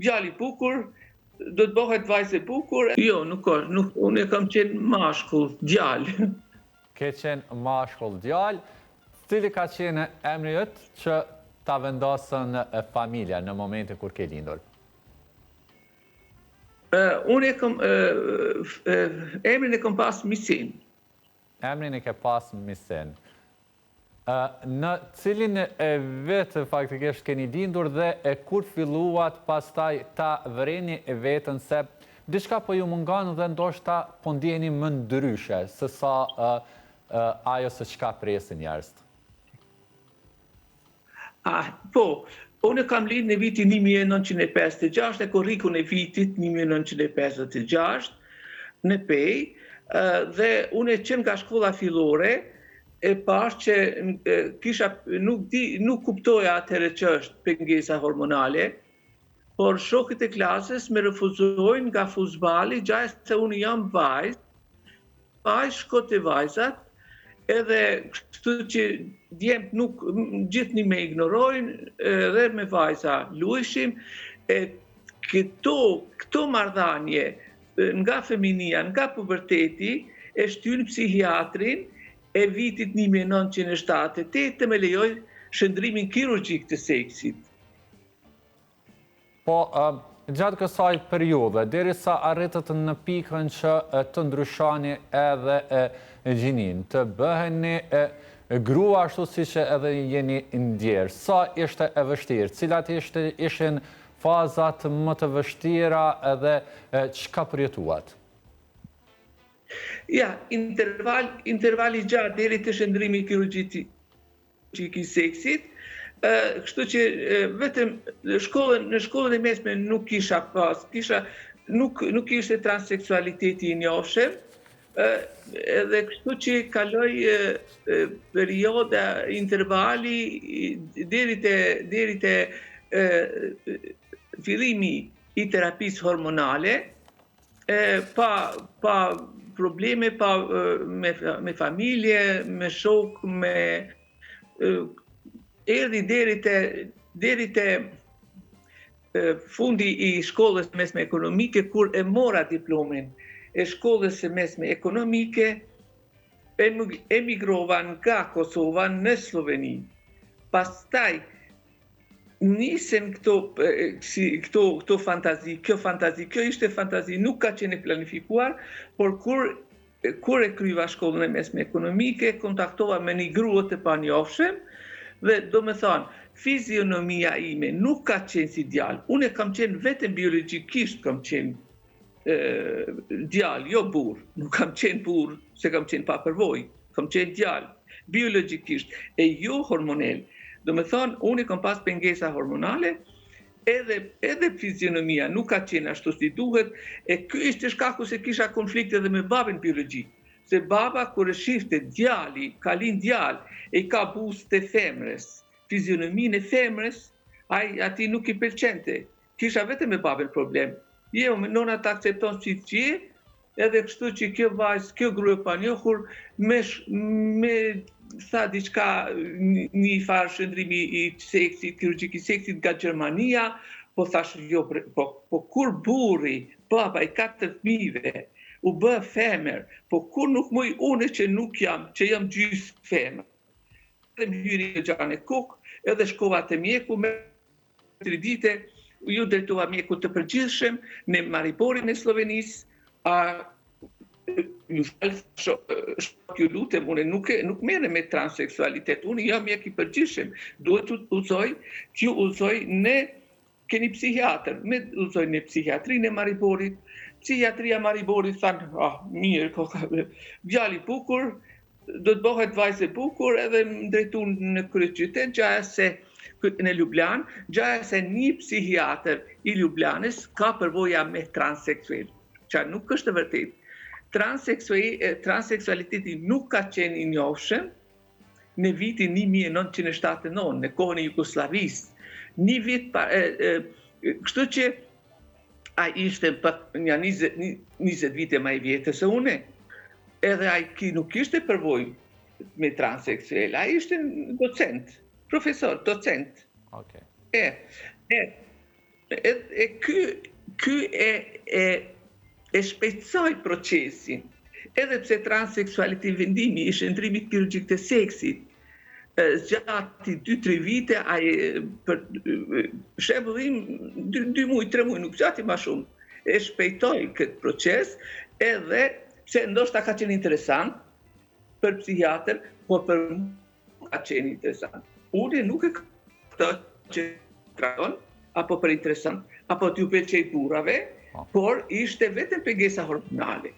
djali bukur, do të bëhet vajzë e bukur. Jo, nuk, unë e kam qenë mashkull, djalë. Ke qenë mashkull, djalë. Cili ka qenë emri yt që ta vendosën familja në momentin kur ke lindur? Unë e kam, emrin e kam pas Misin. Emrin e ke pas Misin. Në cilin vetë faktikisht keni lindur dhe kur filluat pastaj ta vreni vetën se diçka po ju mungon dhe ndoshta po ndjeni më ndryshe se sa ajo se çka presin njerëzit? Po, unë kam lind në vitin 1956, e korrikun e vitit 1956 në Pej, dhe unë qenë nga shkolla fillore, e pash që nuk kuptoja atëherë që është pengesa hormonale, por shokët e klasës me refuzojnë nga fuzbali, gjaj se unë jam vajzë, shkot e vajzat, edhe kështu që djemt nuk gjithni me ignorojnë, dhe me vajza luishim, këto marrëdhënie nga feminia, nga puberteti, e shtyn psihiatrin e vitit 1978 të me lejoj shëndrimin kirurgjik të seksit. Po, gjatë kësaj periudhe, derisa arritët në pikën që të ndryshani edhe gjinin, të bëheni grua ashtu si që edhe jeni ndjerë, sa ishte e vështirë, cilat ishin fazat më të vështira edhe çka përjetuat? Ja, intervali gjatë deri të shëndrimi kirurgjik i seksit, kështu që vetëm në shkollën e mesme nuk kisha pas, nuk ishte transseksualiteti i njohshëm, edhe kështu që kaloj perioda, intervali deri te fillimi i terapisë hormonale, pa probleme me familje, me shok, erdhi deri te fundi i shkollës mesme ekonomike, kur e mora diplomen e shkollës së mesme ekonomike, emigrova nga Kosova në Sloveni. Pastaj nisen këto fantazi, kjo ishte fantazi, nuk ka qenë planifikuar, por kur e kryva shkollën e mesme ekonomike, kontaktova me një grua të panjohshëm, dhe do me thonë, fizionomia ime nuk ka qenë si djalë, unë kam qenë vetëm biologjikisht kam qenë djalë, jo burr, nuk kam qenë burr, se kam qenë pa përvojë, kam qenë djalë, biologjikisht, e jo hormonal. Do me thonë, unë kam pas pengesa hormonale, edhe fizionomia nuk ka qenë ashtu si duhet, e ky ishte shkaku se kisha konflikte edhe me babin biologjik. Se baba, kur e shifte djali, ka lind djalë, e ka buzë të femrës, fizionominë e femrës, ati nuk i pëlqente. Kisha vetëm me babin problem. Jo, nona të akcepton si që, edhe kështu që kjo vajzë, kjo grua pa njohur, me sa diçka një farë shëndrimi i seksit, kirurgjik i seksit nga Gjermania, po thash jo, po kur burri, baba i 4 fëmijëve, u bë femër, po kur nuk muj une që nuk jam, që jam gjysmë femër. Edhe më hyri në gjanë e kokë, edhe shkova të mjeku, me 3 dite, ju drejtova mjeku të përgjithshëm në Mariborin e Slovenisë, ju lutem, unë nuk merrem me transseksualitet, unë jam mjek i përgjithshëm, duhet të uzoj, që uzoj në keni psihiatër, me uzoj në psihiatrinë e Mariborit, psihiatria Mariborit thanë, mirë, djali bukur, do të bëhet vajzë e bukur, edhe më drejtu në kryeqytet, gjaja se në Ljubljan, gjaja se një psihiatër i Ljubljanës ka përvoja me transseksual, që nuk është e vërtet. Transseksualiteti nuk ka qenë i njohshëm në vitin 1979, në kohën e Jugosllavisë. Një vit kështu që ai ishte një 20 vite më i vjetër se une, edhe ai nuk ishte përvojë me transseksual, ai ishte docent, profesor, docent. e ky e shpejtësoi procesin, edhe pse transseksualit i vendimi i shëndrimit kirurgjik të seksit zgjati 2-3 vite, për shembull 2 muaj, 3 muaj, nuk zgjati më shumë. E shpejtoi këtë proces, edhe pse ndoshta ka qenë interesant për psikiatër, po për mua ka qenë interesant. Unë nuk e këtë që krajon, apo për interesant, apo t'ju pëlqej burrave, por ishte vetëm pengesa hormonale.